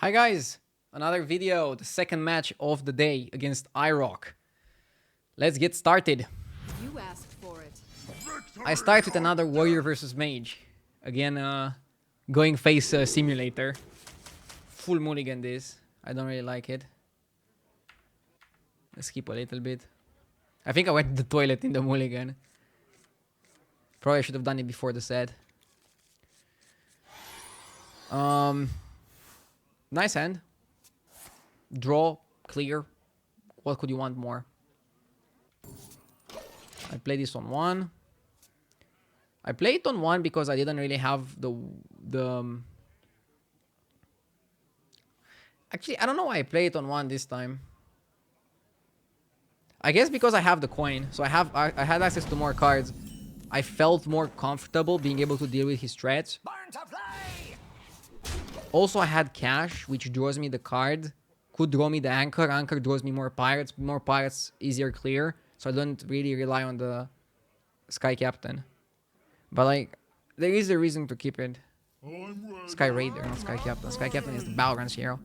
Hi guys, another video, the second match of the day against AyRoK. Let's get started. You asked for it. I start with another warrior versus mage. Again, going face simulator. Full mulligan this. I don't really like it. Let's skip a little bit. I think I went to the toilet in the mulligan. Probably should have done it before the set. Nice hand. Draw, clear. What could you want more? I play this on one. I played it on one because I didn't really have the Actually, I don't know why I played it on one this time. I guess because I have the coin, so I had access to more cards. I felt more comfortable being able to deal with his threats. Also, I had cash, which draws me the card. Could draw me the anchor. Anchor draws me more pirates. More pirates, easier clear. So I don't really rely on the Sky Captain. But like, there is a reason to keep it. Sky Raider, not Sky Captain. Sky Captain is the Battlegrounds hero.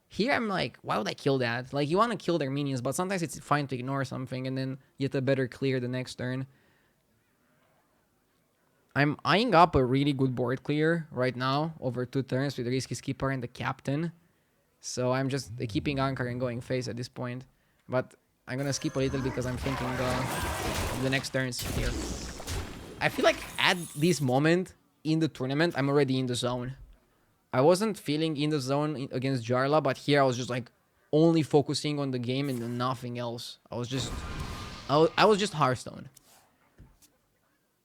Here I'm like, why would I kill that? Like, you want to kill their minions, but sometimes it's fine to ignore something and then get a better clear the next turn. I'm eyeing up a really good board clear right now over 2 turns with the Risky Skipper and the Captain. So I'm just keeping Anchor and going face at this point. But I'm going to skip a little because I'm thinking of the next turns here. I feel like at this moment in the tournament, I'm already in the zone. I wasn't feeling in the zone against Jarla, but here I was just like only focusing on the game and nothing else. I was just Hearthstone.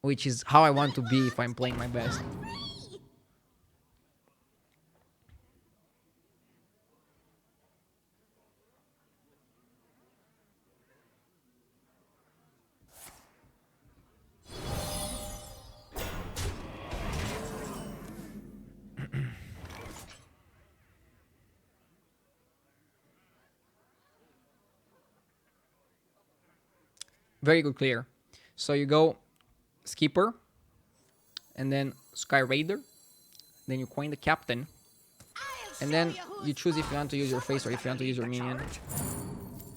Which is how I want to be if I'm playing my best. Very good clear. So you go Skipper, and then Sky Raider, then you coin the Captain, and then you choose if you want to use your face or if you want to use your minion.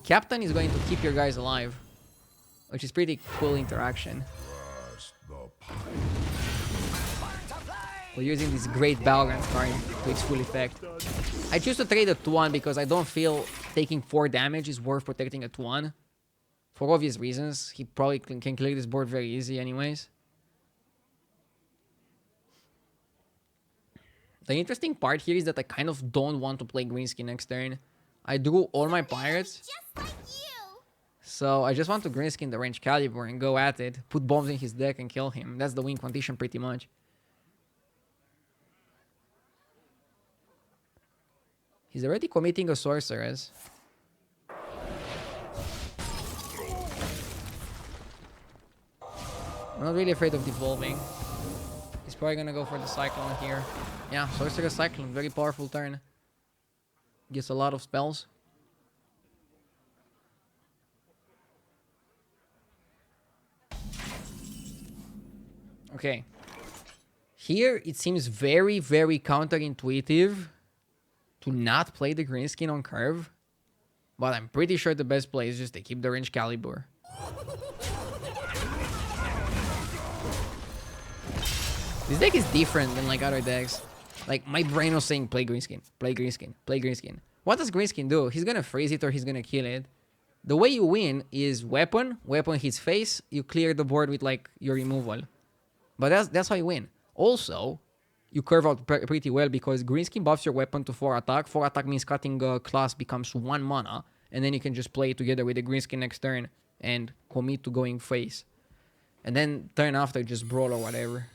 Captain is going to keep your guys alive, which is pretty cool interaction. We're using this great Battlegrounds card to its full effect. I choose to trade a 2-1 because I don't feel taking 4 damage is worth protecting a 2-1. For obvious reasons, he probably can clear this board very easy anyways. The interesting part here is that I kind of don't want to play Greenskin next turn. I drew all my pirates. So I just want to Greenskin the range caliber and go at it. Put bombs in his deck and kill him. That's the win condition pretty much. He's already committing a sorceress. I'm not really afraid of devolving. He's probably gonna go for the Cyclone here. Yeah, Sorceress Cyclone, very powerful turn. Gets a lot of spells. Okay. Here, it seems very, very counterintuitive to not play the Greenskin on curve. But I'm pretty sure the best play is just to keep the range caliber. This deck is different than like other decks. Like, my brain was saying play Greenskin, play Greenskin, play Greenskin. What does Greenskin do? He's gonna freeze it or he's gonna kill it. The way you win is weapon hits face, you clear the board with like your removal. But that's how you win. Also, you curve out pretty well because Greenskin buffs your weapon to 4 attack. 4 attack means cutting a class becomes 1 mana. And then you can just play it together with the Greenskin next turn and commit to going face. And then turn after just brawl or whatever.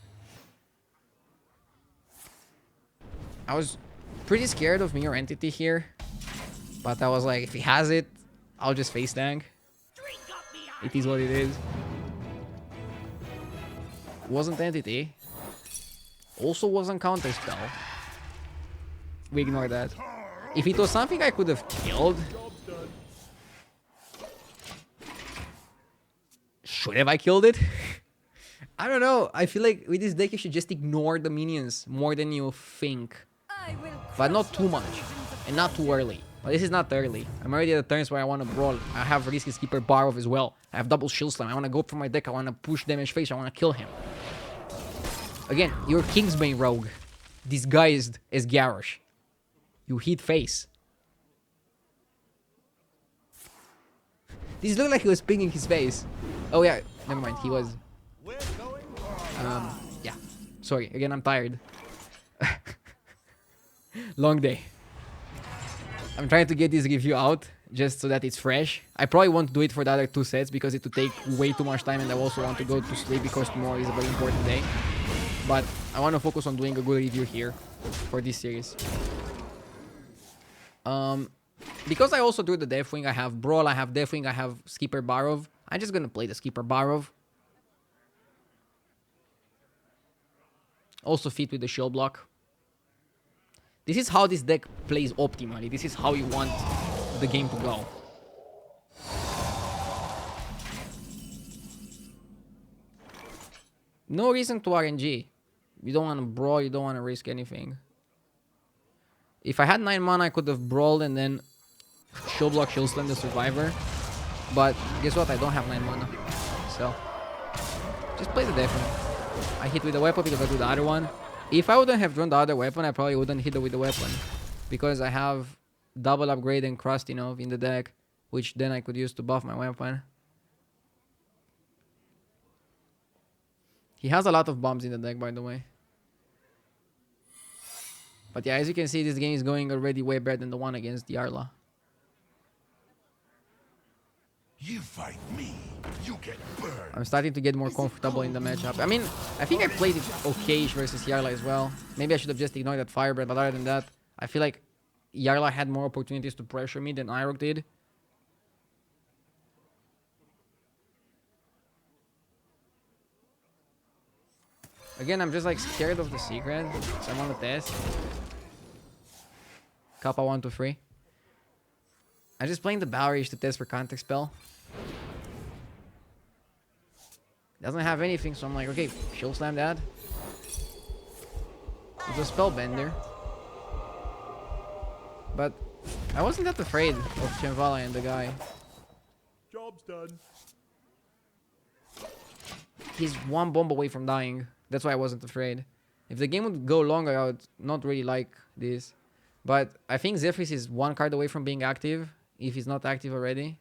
I was pretty scared of Mirror Entity here. But I was like, if he has it, I'll just face tank. It is what it is. Wasn't Entity. Also wasn't Counterspell. We ignore that. If it was something I could have killed... Should have I killed it? I don't know. I feel like with this deck you should just ignore the minions more than you think. I will But not crush too your much. illusions of And not too early. But this is not early. I'm already at the turns where I want to brawl. I have Risky Skipper Barov as well. I have double Shield Slam. I want to go for my deck. I want to push damage face. I want to kill him. Again, you're Kingsbane Rogue. Disguised as Garrosh. You hit face. This looked like he was pinging his face. Oh yeah, never mind. He was. Yeah. Sorry. Again, I'm tired. Long day. I'm trying to get this review out just so that it's fresh. I probably won't do it for the other 2 sets because it would take way too much time and I also want to go to sleep because tomorrow is a very important day. But I want to focus on doing a good review here for this series. Because I also do the Deathwing, I have Brawl, I have Deathwing, I have Skipper Barov. I'm just gonna play the Skipper Barov. Also fit with the shield block. This is how this deck plays optimally. This is how you want the game to go. No reason to RNG. You don't want to brawl, you don't want to risk anything. If I had 9 mana, I could have brawled and then shield block, shield slam the survivor. But guess what? I don't have 9 mana. So, just play the Deathwing. I hit with the weapon because I do the other one. If I wouldn't have drawn the other weapon, I probably wouldn't hit it with the weapon. Because I have double upgrade and Krastinov in the deck, which then I could use to buff my weapon. He has a lot of bombs in the deck, by the way. But yeah, as you can see, this game is going already way better than the one against Yarla. You fight me, you get burned. I'm starting to get more comfortable in the matchup. I mean, I think I played it okay versus Yarla as well. Maybe I should have just ignored that Firebreath, but other than that, I feel like Yarla had more opportunities to pressure me than AyRoK did. Again, I'm just like scared of the secret, so I want to test. Kappa 1 to 3. I'm just playing the Balrage to test for context spell. Doesn't have anything, so I'm like, okay, shield slam that. It's a spellbender. But I wasn't that afraid of Shambhala and the guy. Job's done. He's 1 bomb away from dying. That's why I wasn't afraid. If the game would go longer, I would not really like this. But I think Zephrys is 1 card away from being active, if he's not active already.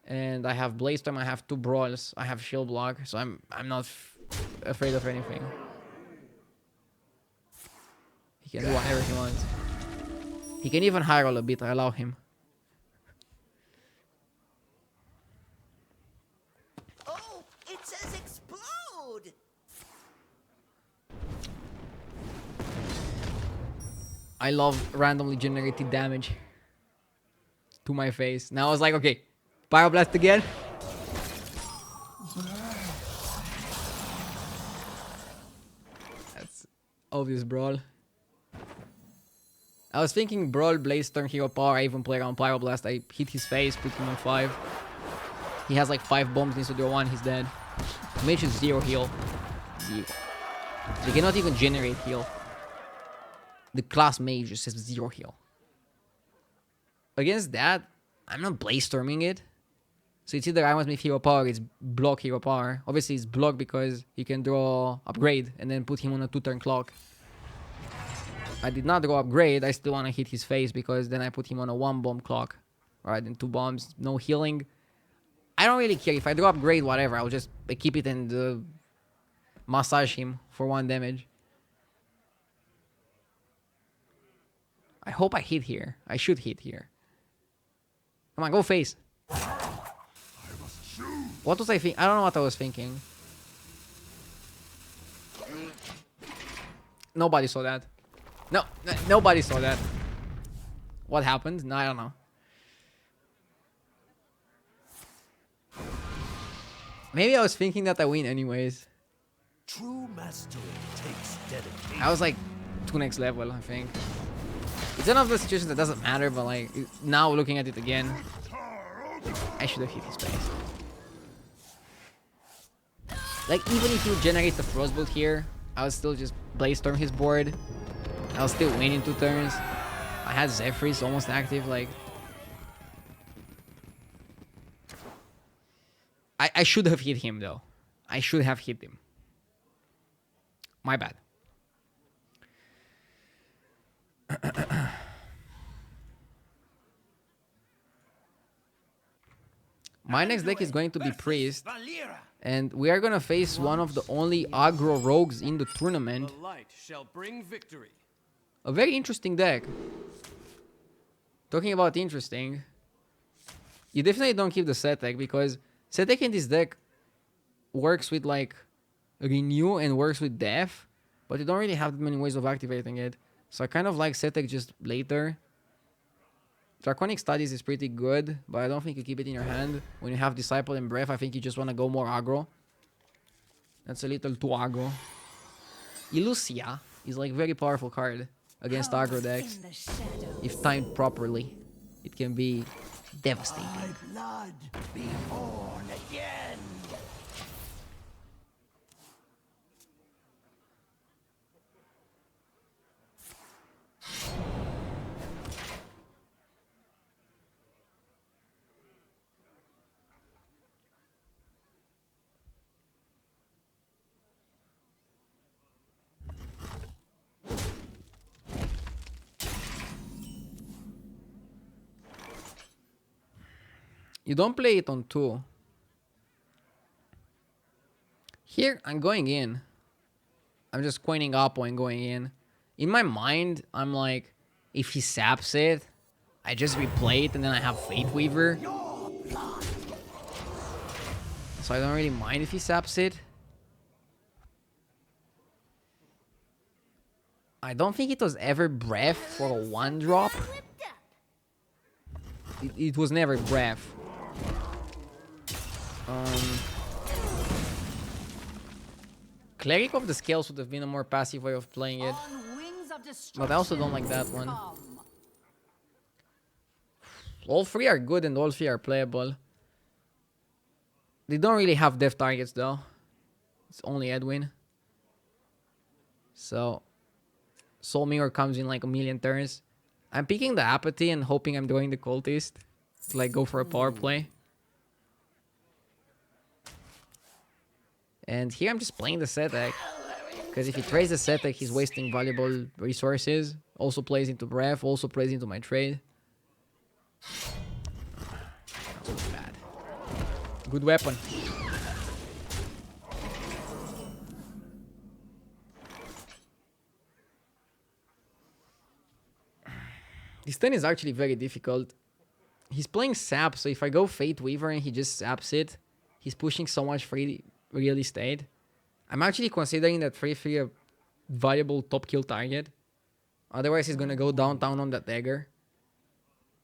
And I have Blaze Storm, I have 2 Brawls, I have Shield Block, so I'm not afraid of anything. He can do whatever he wants. He can even high roll a bit, I allow him. Oh, it says explode! I love randomly generated damage to my face. Now I was like, okay, Pyroblast again. That's obvious Brawl. I was thinking Brawl, Blaze Storm, Hero Power. I even play around Pyroblast. I hit his face, put him on 5. He has like 5 bombs, needs to do 1, he's dead. Mage is 0 heal. 0. They cannot even generate heal. The class Mage just has 0 heal. Against that, I'm not Blaze Storming it. So it's either I want with Hero Power, it's block Hero Power. Obviously it's block because you can draw Upgrade and then put him on a 2-turn clock. I did not draw Upgrade, I still want to hit his face because then I put him on a 1-bomb clock. Alright, then 2 bombs, no healing. I don't really care. If I draw Upgrade, whatever, I'll just keep it and massage him for 1 damage. I hope I hit here. I should hit here. Come on, go face. What was I thinking? I don't know what I was thinking. Nobody saw that. No, nobody saw that. What happened? No, I don't know. Maybe I was thinking that I win anyways. True mastery takes dedication. I was like 2 next level, I think. It's one of those situations that doesn't matter, but like now looking at it again, I should have hit his face. Like, even if you generate the Frostbolt here, I'll still just Blaze Storm his board. I'll still win in 2 turns. I had Zephyrs almost active, like... I should have hit him, though. I should have hit him. My bad. My next deck is going to be Priest. And we are going to face one of the only aggro rogues in the tournament. The light shall bring victory. A very interesting deck. Talking about interesting, you definitely don't keep the Setek because Setek in this deck works with like Renew and works with Death, but you don't really have that many ways of activating it. So I kind of like Setek just later. Draconic Studies is pretty good, but I don't think you keep it in your hand. When you have Disciple and Breath, I think you just want to go more aggro. That's a little too aggro. Illusia is like very powerful card against aggro decks. If timed properly, it can be devastating. My blood be born again. You don't play it on 2. Here, I'm going in. I'm just coining up and going in. In my mind, I'm like, if he saps it, I just replay it and then I have Fate Weaver. So I don't really mind if he saps it. I don't think it was ever Breath for a 1-drop. It was never Breath. Cleric of the Scales would have been a more passive way of playing it. But I also don't like that one. All 3 are good and all 3 are playable. They don't really have death targets though. It's only Edwin. So Soul Mirror comes in like a million turns. I'm picking the Apathy and hoping I'm doing the Cultist. To like go for a power play. And here I'm just playing the Setek. Because if he trades the Setek, he's wasting valuable resources. Also plays into Breath, also plays into my trade. Not so bad. Good weapon. This turn is actually very difficult. He's playing Sap, so if I go Fate Weaver and he just saps it, he's pushing so much free real estate. I'm actually considering that 3/3 a valuable top kill target. Otherwise, he's gonna go downtown on that dagger.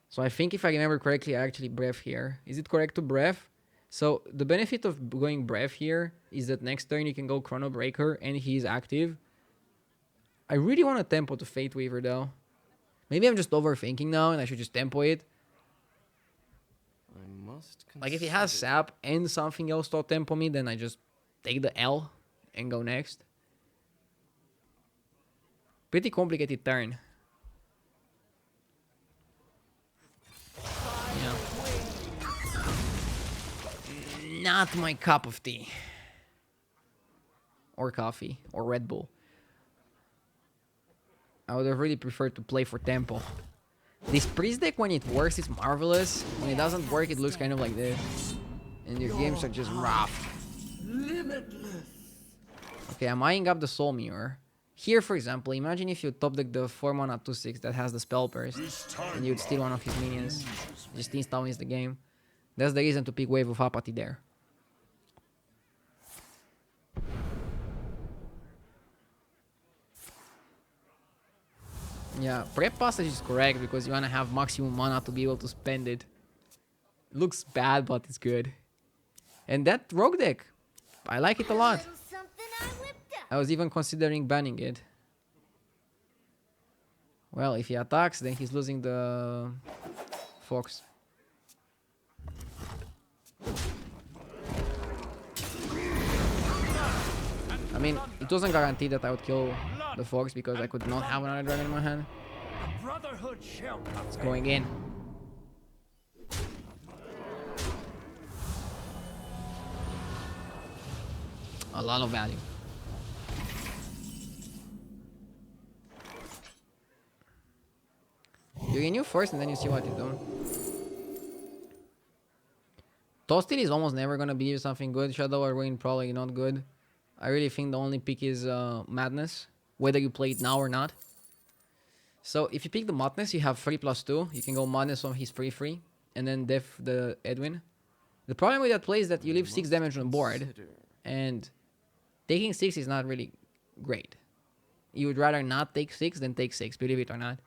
So I think if I remember correctly, I actually Breath here. Is it correct to Breath? So the benefit of going Breath here is that next turn you can go Chrono Breaker and he's active. I really want to tempo to Fate Weaver though. Maybe I'm just overthinking now and I should just tempo it. I must Like if he has Sap and something else to tempo me, then I just take the L and go next. Pretty complicated turn. Yeah. Not my cup of tea. Or coffee. Or Red Bull. I would have really preferred to play for tempo. This Priest deck, when it works, is marvelous. When it doesn't work, it looks kind of like this. And your games are just rough. Limitless. Okay, I'm eyeing up the Soul Mirror. Here, for example, imagine if you top deck the 4-mana 2/6 that has the Spell Burst. And you'd steal one of his minions. Just insta-wins the game. That's the reason to pick Wave of Apathy there. Yeah, Prep Passage is correct because you want to have maximum mana to be able to spend it. Looks bad, but it's good. And that Rogue deck, I like it a lot. I was even considering banning it. Well, if he attacks, then he's losing the Fox. mean, it wasn't guaranteed that I would kill the Fox because I could not have another dragon in my hand. Brotherhood shall It's going in. A lot of value. You renew first and then you see what you do. Toasted is almost never gonna be something good. Shadow or Ruin probably not good. I really think the only pick is Madness, whether you play it now or not. So if you pick the Madness, you have 3+2. You can go Madness on his 3/3, and then Def the Edwin. The problem with that play is that you leave 6 damage on the board, and taking 6 is not really great. You would rather not take 6 than take 6, believe it or not.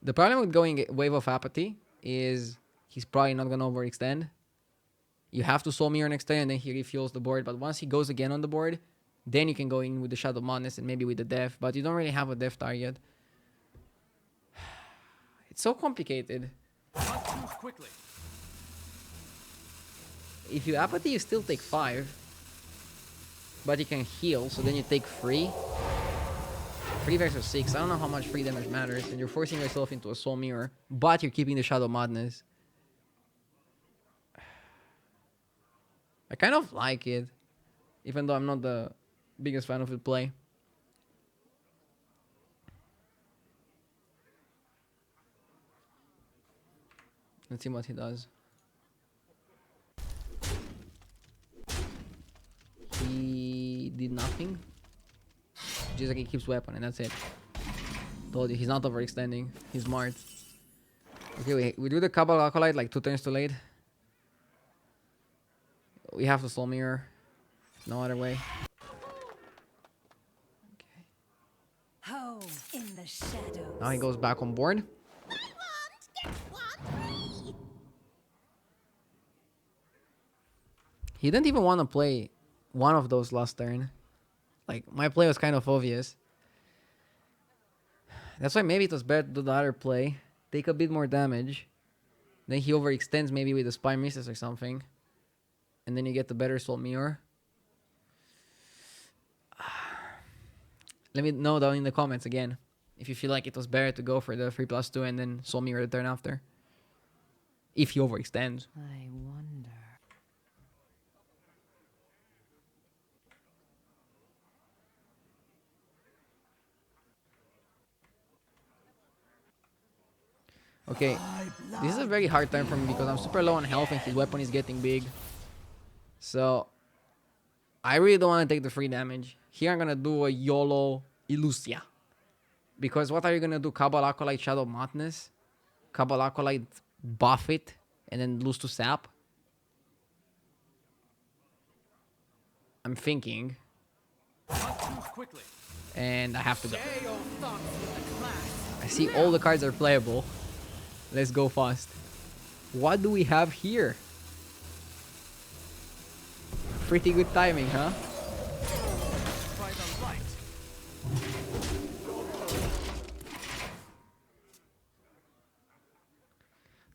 The problem with going Wave of Apathy is he's probably not going to overextend. You have to Soul Mirror next turn and then he refuels the board. But once he goes again on the board, then you can go in with the Shadow Madness and maybe with the Death. But you don't really have a Death target. It's so complicated. Quickly. If you Apathy, you still take 5. But you can heal, so then you take 3. 3 versus 6. I don't know how much 3 damage matters. And you're forcing yourself into a Soul Mirror. But you're keeping the Shadow Madness. I kind of like it. Even though I'm not the biggest fan of the play. Let's see what he does. He did nothing. Just like he keeps weapon and that's it. Told you, he's not overextending. He's smart. Okay, we do the Cabal Acolyte like 2 turns too late. We have to Soul Mirror. No other way. Okay. Home in the shadows. Now he goes back on board. He didn't even want to play one of those last turn. Like, my play was kind of obvious. That's why maybe it was better to do the other play. Take a bit more damage. Then he overextends maybe with the Spy Misses or something. And then you get the better Soul Mirror. Let me know down in the comments again. If you feel like it was better to go for the 3+2 and then Soul Mirror the turn after. If he overextends. I wonder. Okay, this is a very hard turn for me because I'm super low on health and his weapon is getting big. So, I really don't want to take the free damage. Here I'm going to do a YOLO Illusia. Because what are you going to do? Cabal Acolyte Shadow Madness? Cabal Acolyte buff it and then lose to Sap? I'm thinking. Quickly. And I have to go. I see all the cards are playable. Let's go fast. What do we have here? Pretty good timing, huh? By the light.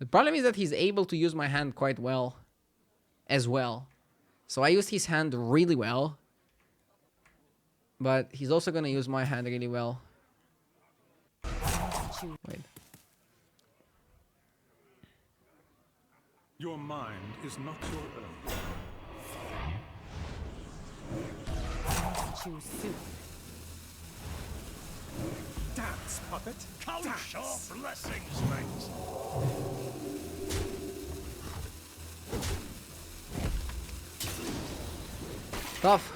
The problem is that he's able to use my hand quite well. As well. So I used his hand really well. But he's also gonna use my hand really well. Wait. Your mind is not your own. Choose soup. Dance, puppet. Count your blessings, mates. Tough.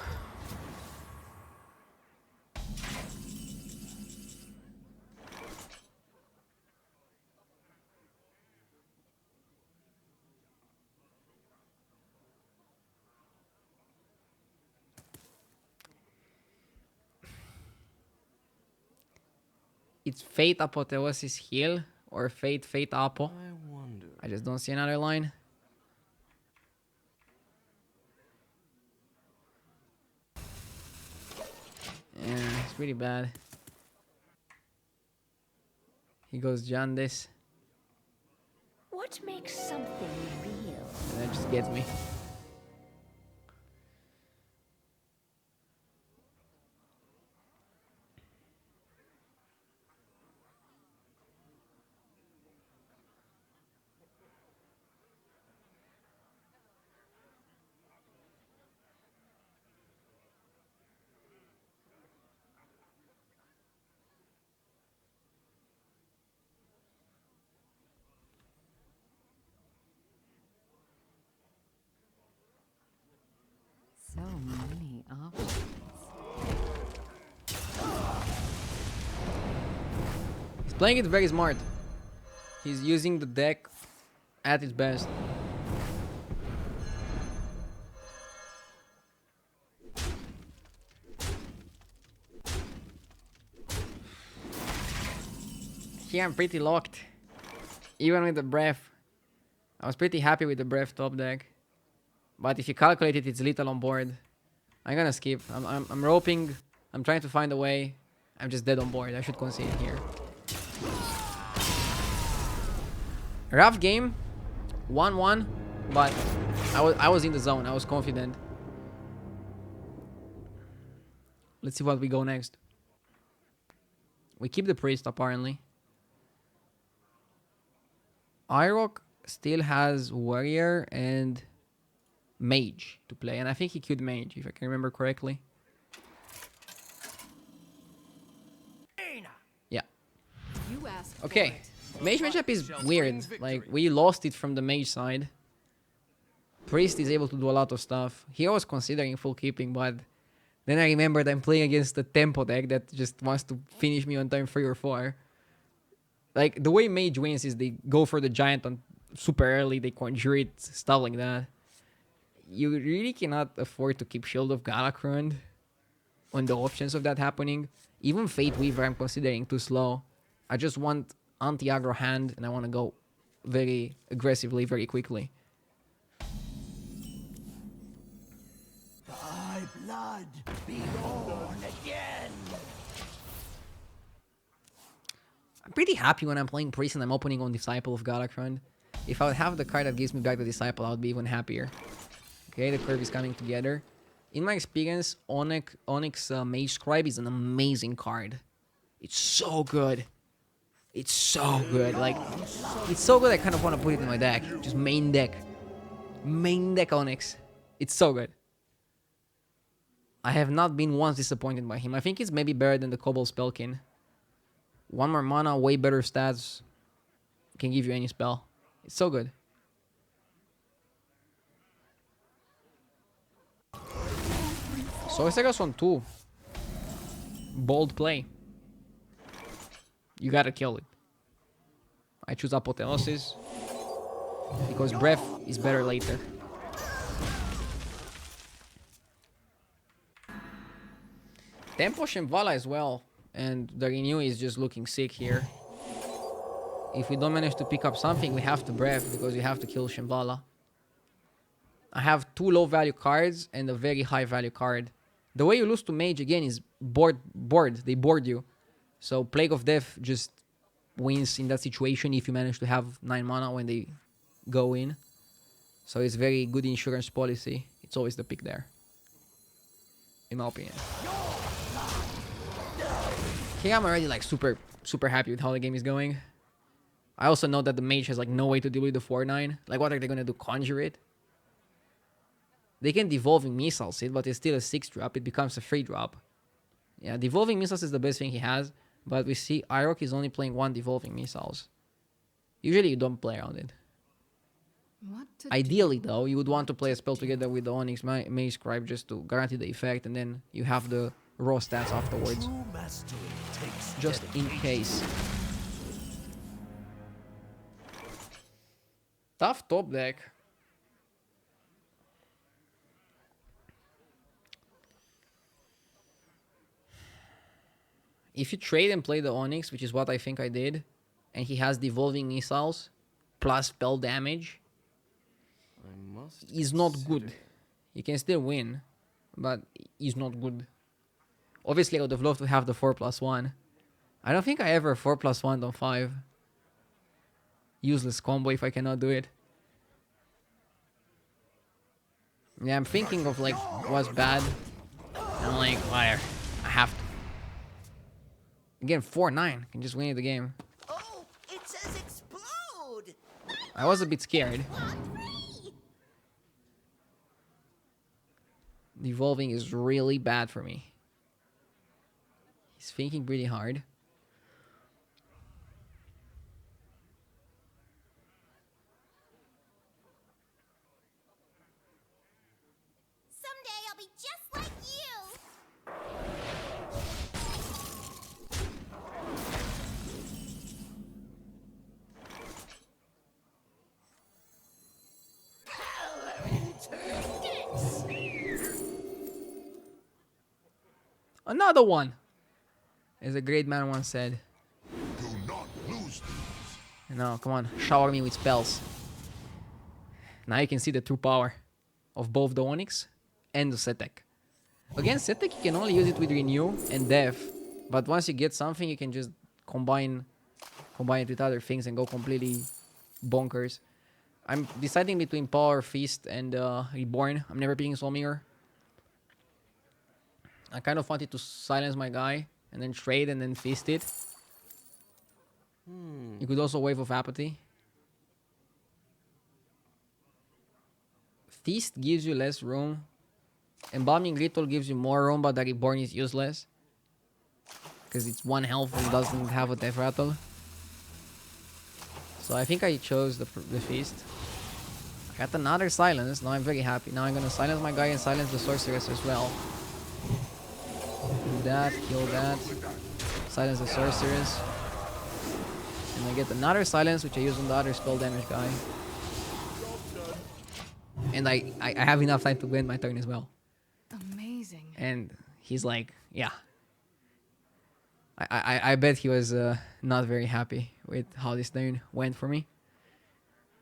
It's Fate Apotheosis Heal or Fate Apo. I wonder. I just don't see another line. Yeah, it's pretty bad. He goes Jandes. What makes something real? And that just gets me. So many options. He's playing it very smart. He's using the deck at its best. Here I'm pretty locked. Even with the breath. I was pretty happy with the breath top deck. But if you calculate it, it's little on board. I'm gonna skip. I'm roping. I'm trying to find a way. I'm just dead on board. I should concede here. Rough game. 1-1. But I was in the zone. I was confident. Let's see what we go next. We keep the priest apparently. AyRoK still has warrior and mage to play, and I think he queued mage if I can remember correctly. Yeah. You asked for Okay. it. Mage matchup is weird. Like we lost it from the mage side. Priest is able to do a lot of stuff. Here I was considering full keeping, but then I remembered I'm playing against the tempo deck that just wants to finish me on time 3 or 4. Like the way mage wins is they go for the giant on super early, they conjure it, stuff like that. You really cannot afford to keep Shield of Galakrond on the options of that happening. Even Fate Weaver I'm considering too slow. I just want anti-aggro hand and I want to go very aggressively, very quickly. Thy blood be born again. I'm pretty happy when I'm playing Priest and I'm opening on Disciple of Galakrond. If I would have the card that gives me back the Disciple, I would be even happier. Okay, the curve is coming together. In my experience, Onyx Mage Scribe is an amazing card. It's so good. It's so good. Like, it's so good I kind of want to put it in my deck. Just main deck. Main deck Onyx. It's so good. I have not been once disappointed by him. I think it's maybe better than the Cobalt Spellkin. 1 more mana, way better stats. Can give you any spell. It's so good. So Sega's on 2. Bold play. You gotta kill it. I choose Apotheosis because Breath is better later. Tempo Shambhala as well. And the Renew is just looking sick here. If we don't manage to pick up something, we have to Breath because we have to kill Shambhala. I have 2 low value cards and a very high value card. The way you lose to Mage again is board. They board you. So Plague of Death just wins in that situation if you manage to have 9 mana when they go in. So it's very good insurance policy. It's always the pick there. In my opinion. Okay, I'm already like super happy with how the game is going. I also know that the Mage has like no way to deal with the 4-9. Like what are they gonna do? Conjure it? They can Devolving Missiles it, but it's still a 6-drop. It becomes a 3-drop. Yeah, Devolving Missiles is the best thing he has. But we see AyRoK is only playing 1 Devolving Missiles. Usually you don't play around it. Ideally though, you would want to play a spell together with the Onyx Mage Scribe just to guarantee the effect. And then you have the raw stats afterwards. True mastery takes Just in case. Tough top deck. If you trade and play the Onyx, which is what I think I did, and he has Devolving Missiles plus spell damage, is not good. You can still win, but he's not good. Obviously, I would have loved to have the 4+1, I don't think I ever 4+1 on 5. Useless combo if I cannot do it. Yeah, I'm thinking of like what's bad. And I'm like, whatever. I have to. Again, 4-9. Can just win the game. Oh, it says explode. I was a bit scared. Devolving is really bad for me. He's thinking pretty hard. Someday I'll be just like you. Another one! As a great man once said. Do not lose these. No, come on. Shower me with spells. Now you can see the true power of both the Onyx and the Setek. Against Setek, you can only use it with Renew and Death. But once you get something, you can just combine it with other things and go completely bonkers. I'm deciding between Power, Feast, and Reborn. I'm never picking Soulbringer. I kind of wanted to silence my guy and then trade and then feast it. You could also Wave of Apathy. Feast gives you less room. Embalming Ritual gives you more room, but the Reborn is useless. Because it's 1 health and doesn't have a Death Rattle. So I think I chose the Feast. I got another Silence. Now I'm very happy. Now I'm gonna silence my guy and silence the Sorceress as well. Do that, kill that. Silence the Sorceress. And I get another Silence, which I use on the other spell damage guy. And I have enough time to win my turn as well. Amazing. And he's like, yeah. I bet he was not very happy with how this turn went for me.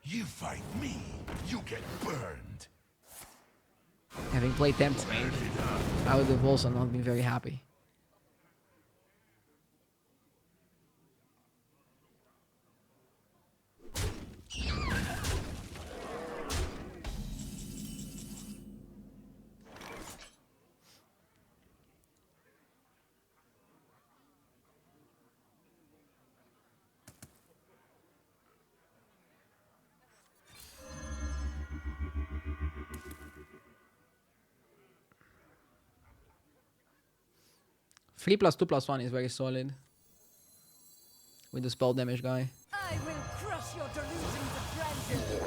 You fight me, you get burned. Having played Tempo Mage, I would have also not been very happy. Three plus 2+1 is very solid. With the spell damage guy. I will crush your delusions of grandeur.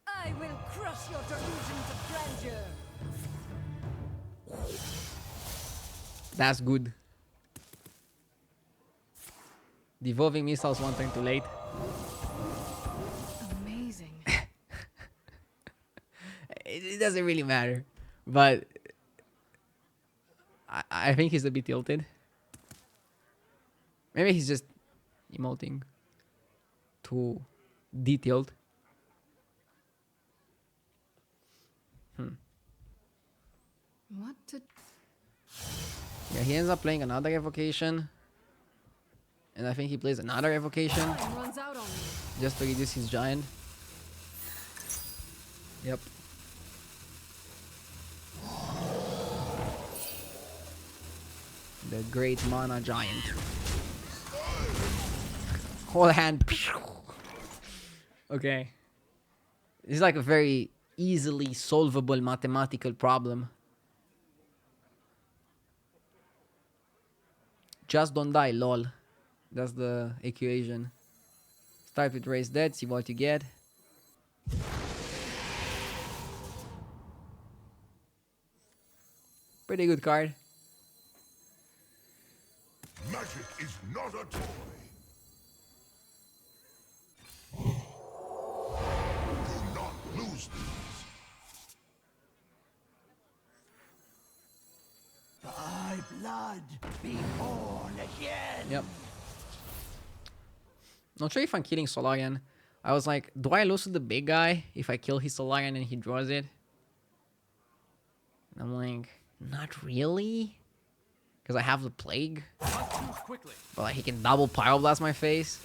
I will crush your delusions of grandeur. That's good. Devolving Missiles 1 turn too late. Amazing. It doesn't really matter. But I think he's a bit tilted. Maybe he's just emoting too detailed. What to... Yeah, he ends up playing another evocation. And I think he plays another evocation Time runs out on me. just to reduce his giant. Yep. The great mana giant. Whole hand. Okay. This is like a very easily solvable mathematical problem. Just don't die, lol. That's the equation. Start with Raise Dead, see what you get. Pretty good card. Magic is not a toy. Do not lose these. By blood, be born again. Yep. Not sure if I'm killing Solarian. I was like, do I lose to the big guy if I kill his Solarian and he draws it? And I'm like, not really. Because I have the Plague. Must choose quickly. But like, he can double Pyroblast my face.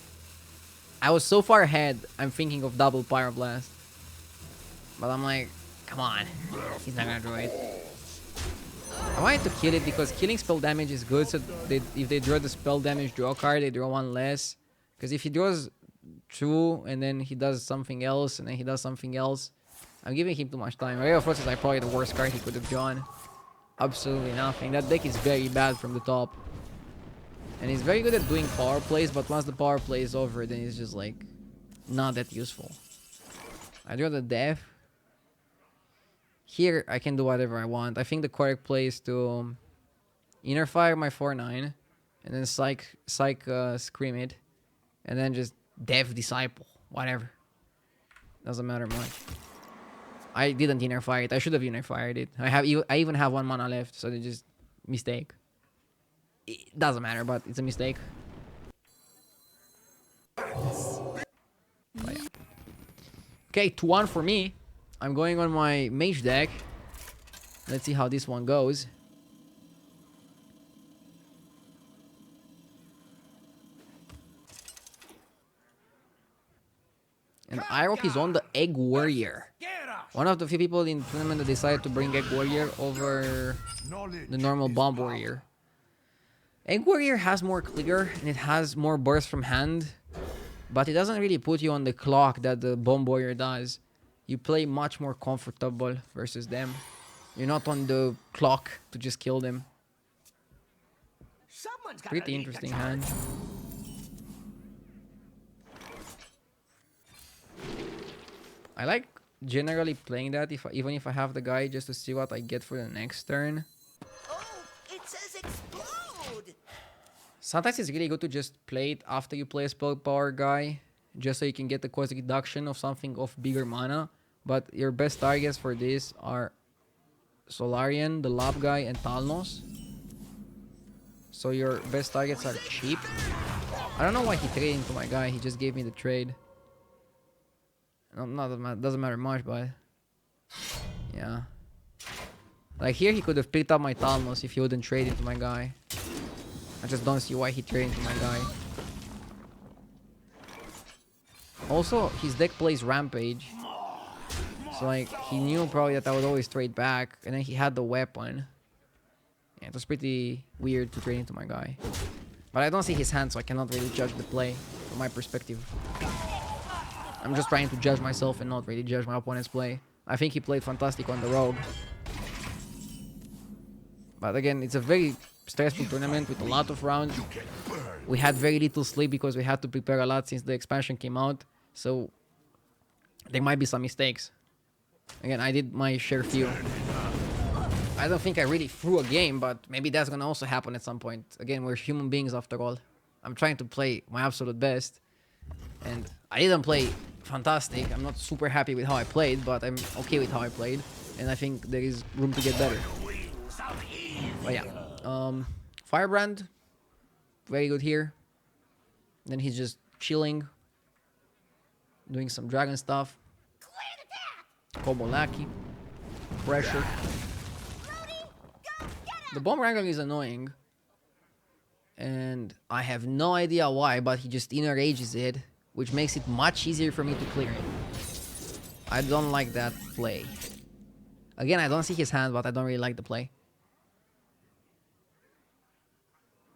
I was so far ahead, I'm thinking of double Pyroblast. But I'm like, come on. He's not gonna draw it. I wanted to kill it because killing spell damage is good. So if they draw the spell damage draw card, they draw one less. Because if he draws 2 and then he does something else and then he does something else, I'm giving him too much time. Ray of Frost is like probably the worst card he could have drawn. Absolutely nothing. That deck is very bad from the top. And he's very good at doing power plays, but once the power play is over, then he's just like not that useful. I draw the Death. Here, I can do whatever I want. I think the correct play is to Inner Fire my 4/9 and then Psych Scream it. And then just Death Disciple. Whatever. Doesn't matter much. I didn't Inner Fire it. I should have Inner Fired it. I even have 1 mana left, so they just mistake. It doesn't matter, but it's a mistake. But yeah. Okay, 2-1 for me. I'm going on my Mage deck. Let's see how this one goes. And AyRoK is on the Egg Warrior. One of the few people in the tournament that decided to bring Egg Warrior over the normal Bomb Warrior. Egg Warrior has more clear and it has more burst from hand. But it doesn't really put you on the clock that the Bomb Warrior does. You play much more comfortable versus them. You're not on the clock to just kill them. Pretty interesting hand. I like generally playing that even if I have the guy just to see what I get for the next turn. Oh, it says explode. Sometimes it's really good to just play it after you play a spell power guy, just so you can get the cost reduction of something of bigger mana. But your best targets for this are Solarian, the Lab guy, and Talnos. So your best targets are cheap. I don't know why he traded into my guy. He just gave me the trade. Doesn't matter much, but yeah. Like here, he could have picked up my Talnos if he wouldn't trade into my guy. I just don't see why he traded into my guy. Also, his deck plays Rampage. So like, he knew probably that I would always trade back. And then he had the weapon. Yeah, it was pretty weird to trade into my guy. But I don't see his hand, so I cannot really judge the play from my perspective. I'm just trying to judge myself and not really judge my opponent's play. I think he played fantastic on the Rogue. But again, it's a very stressful tournament with a lot of rounds. We had very little sleep because we had to prepare a lot since the expansion came out. So there might be some mistakes. Again, I did my share few. I don't think I really threw a game, but maybe that's gonna also happen at some point. Again, we're human beings after all. I'm trying to play my absolute best. And I didn't play fantastic. I'm not super happy with how I played, but I'm okay with how I played. And I think there is room to get better. But yeah. Firebrand. Very good here. Then he's just chilling. Doing some dragon stuff. Kobolaki. Pressure. The Bomb Wrangler is annoying. And I have no idea why, but he just inner rages it, which makes it much easier for me to clear it. I don't like that play. Again, I don't see his hand, but I don't really like the play.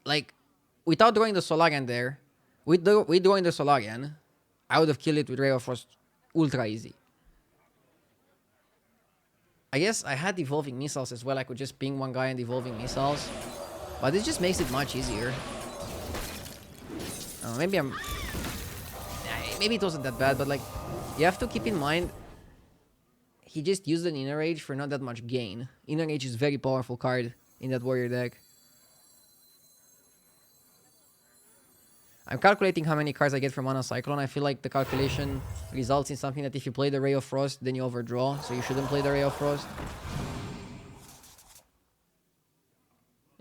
Like, without drawing the Solarian there, with drawing the Solarian, I would have killed it with Ray of Frost ultra easy. I guess I had Evolving Missiles as well. I could just ping one guy and Evolving Missiles. But this just makes it much easier. Maybe it wasn't that bad, but like, you have to keep in mind, he just used an Inner Rage for not that much gain. Inner Rage is a very powerful card in that warrior deck. I'm calculating how many cards I get from Mana Cyclone. I feel like the calculation results in something that if you play the Ray of Frost, then you overdraw. So you shouldn't play the Ray of Frost.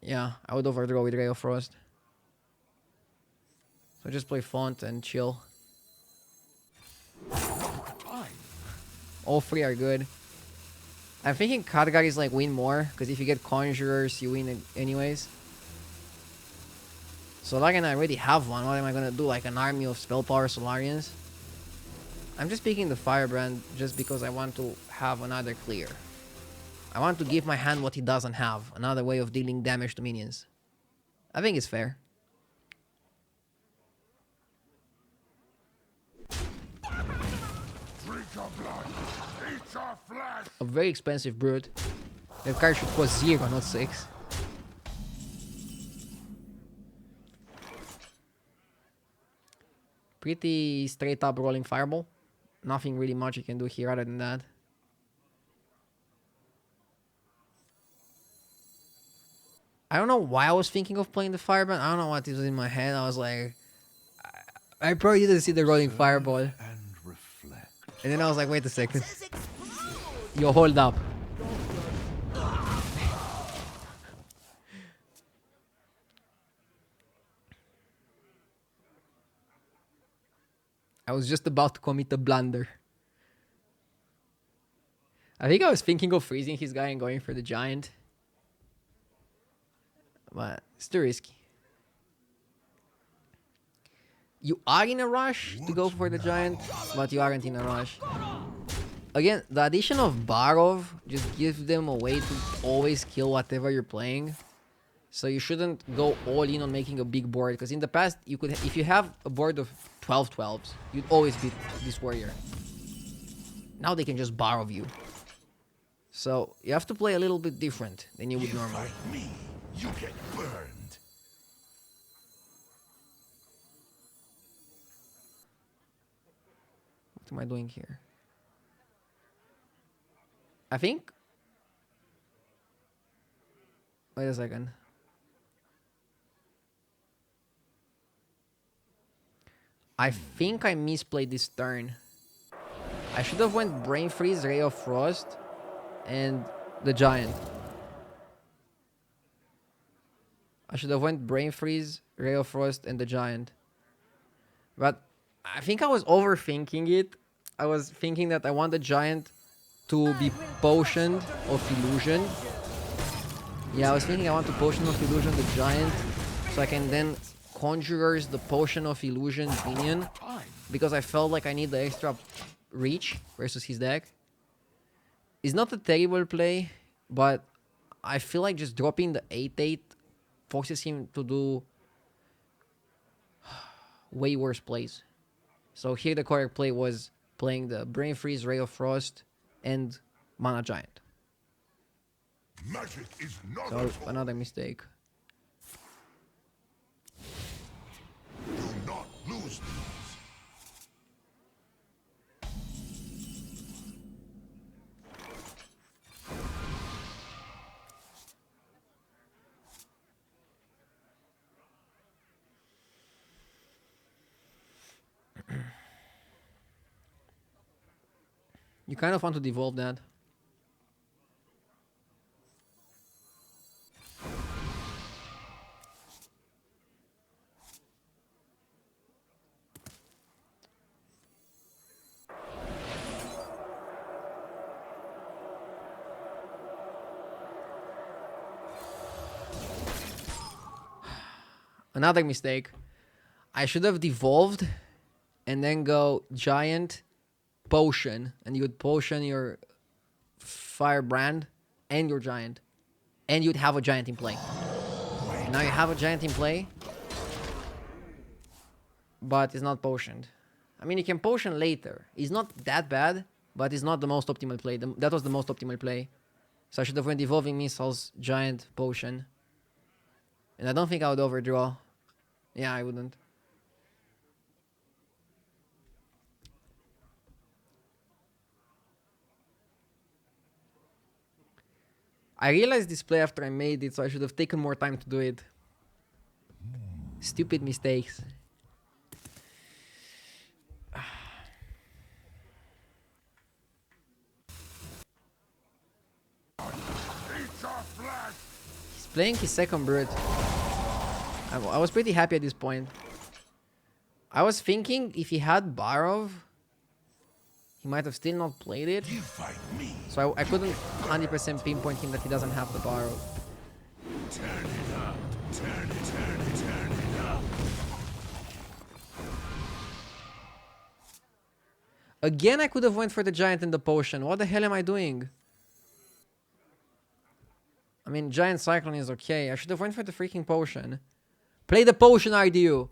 Yeah, I would overdraw with Ray of Frost. So just play Font and chill. All three are good. I'm thinking Khadgar is like win more, because if you get Conjurers, you win anyways. So like, and I already have one. What am I gonna do? Like an army of Spell Power Solarians? I'm just picking the Firebrand just because I want to have another clear. I want to give my hand what he doesn't have. Another way of dealing damage to minions. I think it's fair. Drink your blood. Eat your flesh. A very expensive Brute. That card should cost 0, not 6. Pretty straight up rolling Fireball. Nothing really much you can do here other than that. I don't know why I was thinking of playing the Firebrand. I don't know what was in my head. I was like, I probably didn't see the rolling Fireball. And reflect. And then I was like, wait a second. Yo, hold up. I was just about to commit a blunder. I think I was thinking of freezing his guy and going for the giant. But it's too risky. You are in a rush to go for the giant, but you aren't in a rush. Again, the addition of Barov just gives them a way to always kill whatever you're playing. So you shouldn't go all in on making a big board, because in the past, you could, if you have a board of 12 12s, you'd always beat this warrior. Now they can just Barov you. So you have to play a little bit different than you would You normally. fight me. You get burned. What am I doing here? I think... Wait a second. I think I misplayed this turn. I should have went Brain Freeze, Ray of Frost, and the Giant. I should have went Brain Freeze, Ray of Frost, and the Giant. But I think I was overthinking it. I was thinking that I want the Giant to be Potioned of Illusion. Yeah, I was thinking I want to Potion of Illusion the Giant, so I can then Conjurers the Potion of Illusion minion, because I felt like I need the extra reach versus his deck. It's not a terrible play, but I feel like just dropping the 8/8 forces him to do way worse plays. So here the correct play was playing the Brain Freeze, Ray of Frost, and Mana Giant. Magic is not So a tool. another mistake. Do not lose these. You kind of want to devolve that. Another mistake. I should have devolved and then go Giant, Potion, and you would Potion your Firebrand and your Giant, and you'd have a Giant in play. And now you have a Giant in play, but it's not Potioned. I mean, you can Potion later. It's not that bad, but it's not the most optimal play. That was the most optimal play. So I should have went Evolving Missiles, Giant, Potion. And I don't think I would overdraw. Yeah, I wouldn't. I realized this play after I made it, so I should have taken more time to do it. Stupid mistakes. He's playing his second Brute. I was pretty happy at this point. I was thinking if he had Barov, he might have still not played it. You fight me. So I couldn't 100% pinpoint him that he doesn't have the Barov. Turn it up. Turn it up. Again, I could have went for the Giant and the Potion. What the hell am I doing? I mean, Giant Cyclone is okay. I should have went for the freaking Potion. Play the Potion, RDU.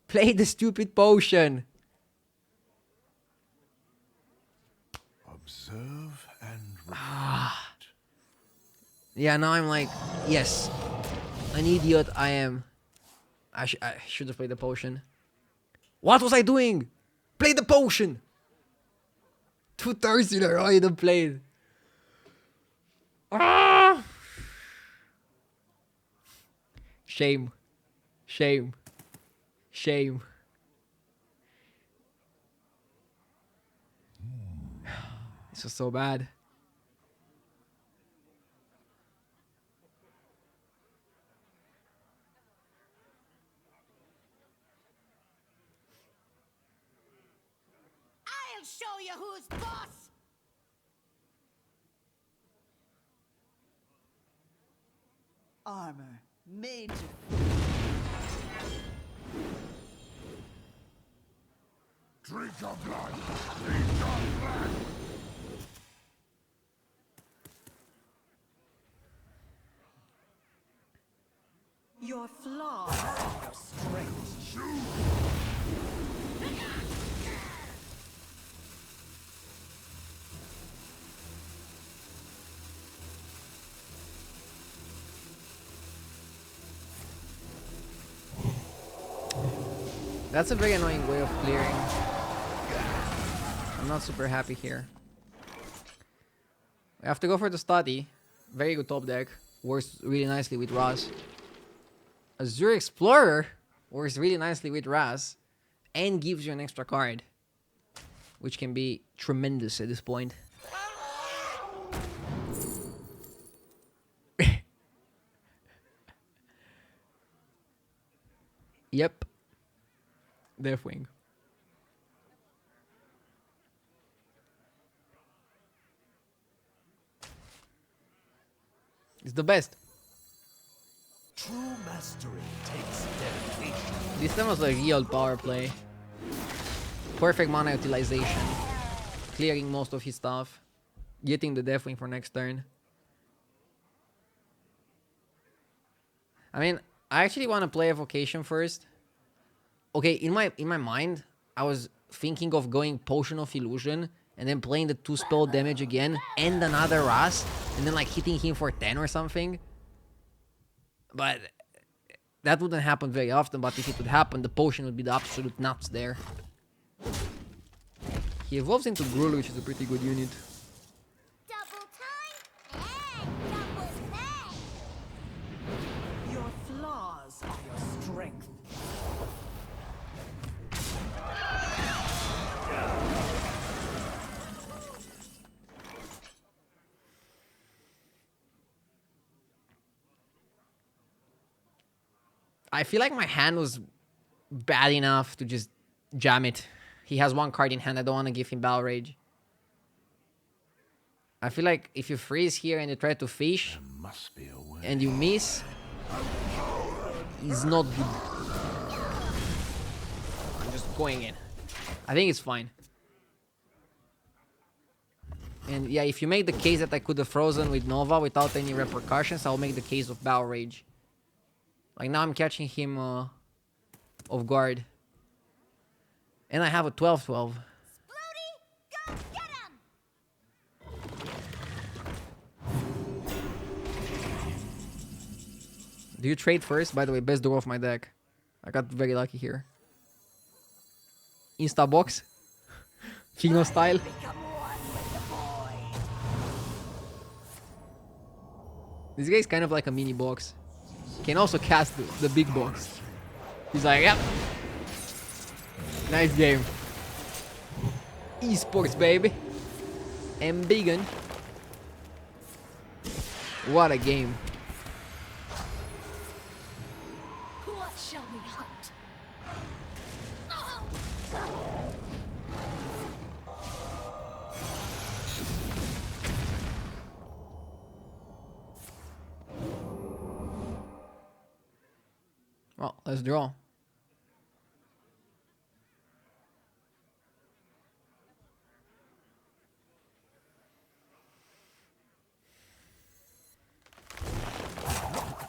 Play the stupid Potion. Observe and Yeah, now I'm like, yes. An idiot I am. I should have played the Potion. What was I doing? Play the Potion! 2 turns in a row I didn't play it. Ah! Shame. Shame. Shame. This was so bad. I'll show you who's boss! Armor made to drink your blood. Drink your blood. your flaws are your strength. That's a very annoying way of clearing. I'm not super happy here. We have to go for the study. Very good top deck. Works really nicely with Raz. Azure Explorer works really nicely with Raz. And gives you an extra card. Which can be tremendous at this point. Yep. Deathwing. It's the best. True mastery takes dedication. This time was a real power play. Perfect mana utilization. Clearing most of his stuff. Getting the Deathwing for next turn. I mean, I actually want to play Evocation first. Okay, in my mind, I was thinking of going Potion of Illusion and then playing the 2 spell damage again and another Ras and then like hitting him for 10 or something. But that wouldn't happen very often, but if it would happen, the Potion would be the absolute nuts there. He evolves into Gruul, which is a pretty good unit. Double time and double pay. Your flaws are your strength. I feel like my hand was bad enough to just jam it. He has 1 card in hand. I don't want to give him Battle Rage. I feel like if you freeze here and you try to fish Must be a way. and you miss, it's not good. I'm just going in. I think it's fine. And yeah, if you make the case that I could have frozen with Nova without any repercussions, I'll make the case of Battle Rage. Like now I'm catching him off guard. And I have a 12-12. Splody, go get him! Do you trade first? By the way, best duo of my deck. I got very lucky here. Insta box. Fino style. Become one with the boy. This guy's kind of like a mini box. Can also cast the big box. He's like, yep. Nice game. Esports, baby. And Bigan. What a game. What shall we hunt? Well, let's draw.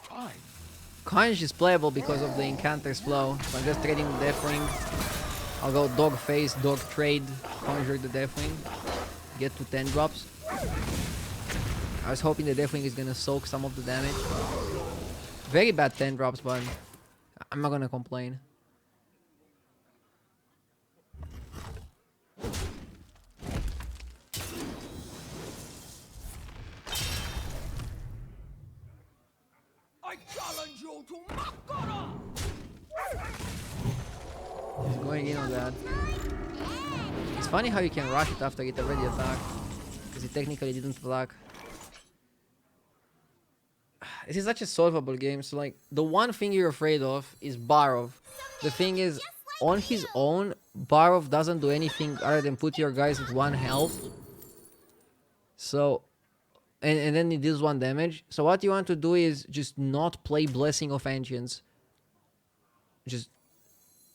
Fine. Conj is playable because of the Incanter's flow. So I'm just trading the Deathwing. I'll go Dog Face, Dog Trade, Conjure the Deathwing. Get to 10 drops. I was hoping the Deathwing is gonna soak some of the damage. Very bad 10 drops, but I'm not gonna complain. I challenge you to Makara! He's going in on that. It's funny how you can rush it after it already attacked. Because it technically didn't block. This is such a solvable game. So like, the one thing you're afraid of is Barov. The thing is, on his own, Barov doesn't do anything other than put your guys at 1 health. So, and then it deals 1 damage. So what you want to do is just not play Blessing of Ancients. Just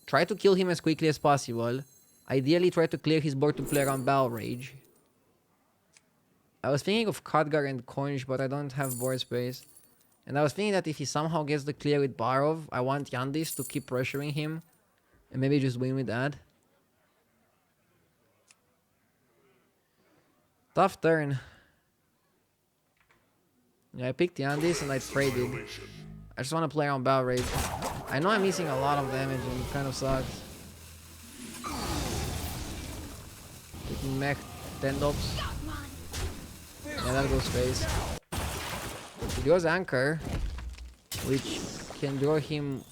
try to kill him as quickly as possible. Ideally, try to clear his board to play around Battle Rage. I was thinking of Khadgar and Conj, but I don't have board space. And I was thinking that if he somehow gets the clear with Barov, I want Yandis to keep pressuring him. And maybe just win with that. Tough turn. Yeah, I picked Yandis and I traded. I just want to play around Battle Rage. I know I'm missing a lot of damage and it kind of sucks. Taking mech 10 dops. Yeah, that goes face. He goes Anchor, which can draw him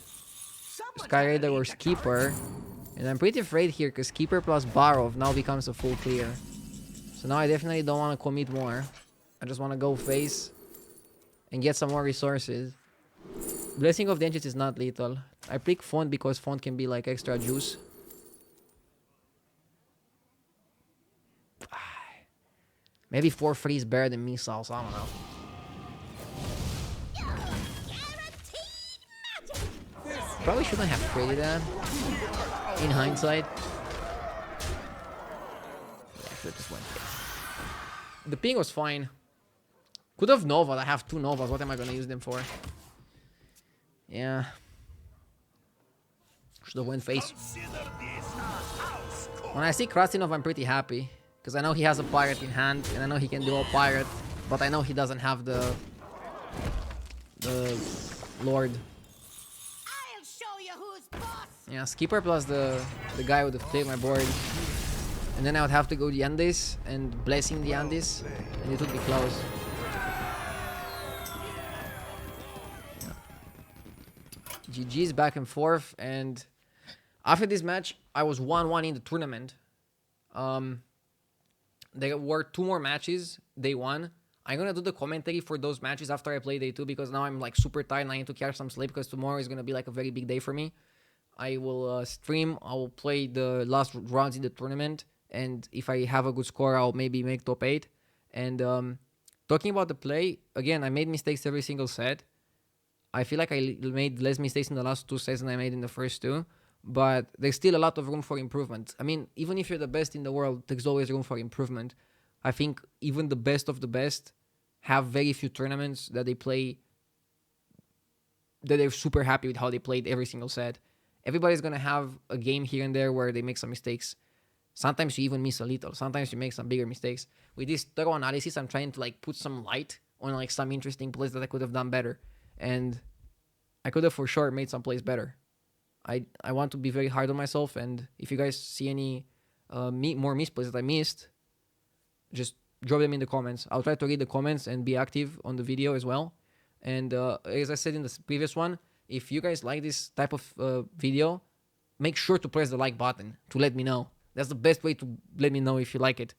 Sky Raider or Skipper. And I'm pretty afraid here because Skipper plus Barov now becomes a full clear. So now I definitely don't want to commit more. I just want to go face and get some more resources. Blessing of the Ancients is not lethal. I pick Font because Font can be like extra juice. Maybe 4-3 is better than Missiles, I don't know. Probably shouldn't have traded that. In hindsight. Yeah, I should just went face. The ping was fine. Could have Nova. I have 2 Novas. What am I gonna use them for? Yeah. Should have went face. When I see Krasinov, I'm pretty happy. Because I know he has a pirate in hand. And I know he can do a pirate. But I know he doesn't have the Lord. I'll show you who's boss. Yeah, Skipper plus the guy would have played my board. And then I would have to go the Andes and Blessing the Andes. And it would be close. GG's back and forth, and after this match, I was 1-1 in the tournament. There were 2 more matches, day 1. I'm gonna do the commentary for those matches after I play day 2 because now I'm like super tired and I need to catch some sleep because tomorrow is gonna be like a very big day for me. I will stream, I will play the last rounds in the tournament, and if I have a good score, I'll maybe make top 8. And talking about the play, again, I made mistakes every single set. I feel like I made less mistakes in the last 2 sets than I made in the first 2. But there's still a lot of room for improvement. I mean, even if you're the best in the world, there's always room for improvement. I think even the best of the best have very few tournaments that they play that they're super happy with how they played every single set. Everybody's going to have a game here and there where they make some mistakes. Sometimes you even miss a little. Sometimes you make some bigger mistakes. With this thorough analysis, I'm trying to like put some light on like some interesting plays that I could have done better. And I could have for sure made some plays better. I want to be very hard on myself, and if you guys see any more misplays that I missed, just drop them in the comments. I'll try to read the comments and be active on the video as well. And as I said in the previous one, if you guys like this type of video, make sure to press the like button to let me know. That's the best way to let me know if you like it.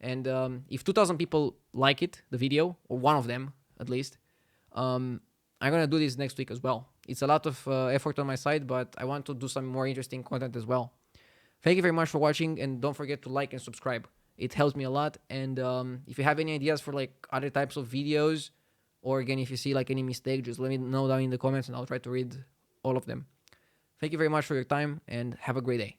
And if 2,000 people like it, the video, or one of them at least, I'm going to do this next week as well. It's a lot of effort on my side, but I want to do some more interesting content as well. Thank you very much for watching, and don't forget to like and subscribe. It helps me a lot. And if you have any ideas for like other types of videos, or again, if you see like any mistake, just let me know down in the comments and I'll try to read all of them. Thank you very much for your time and have a great day.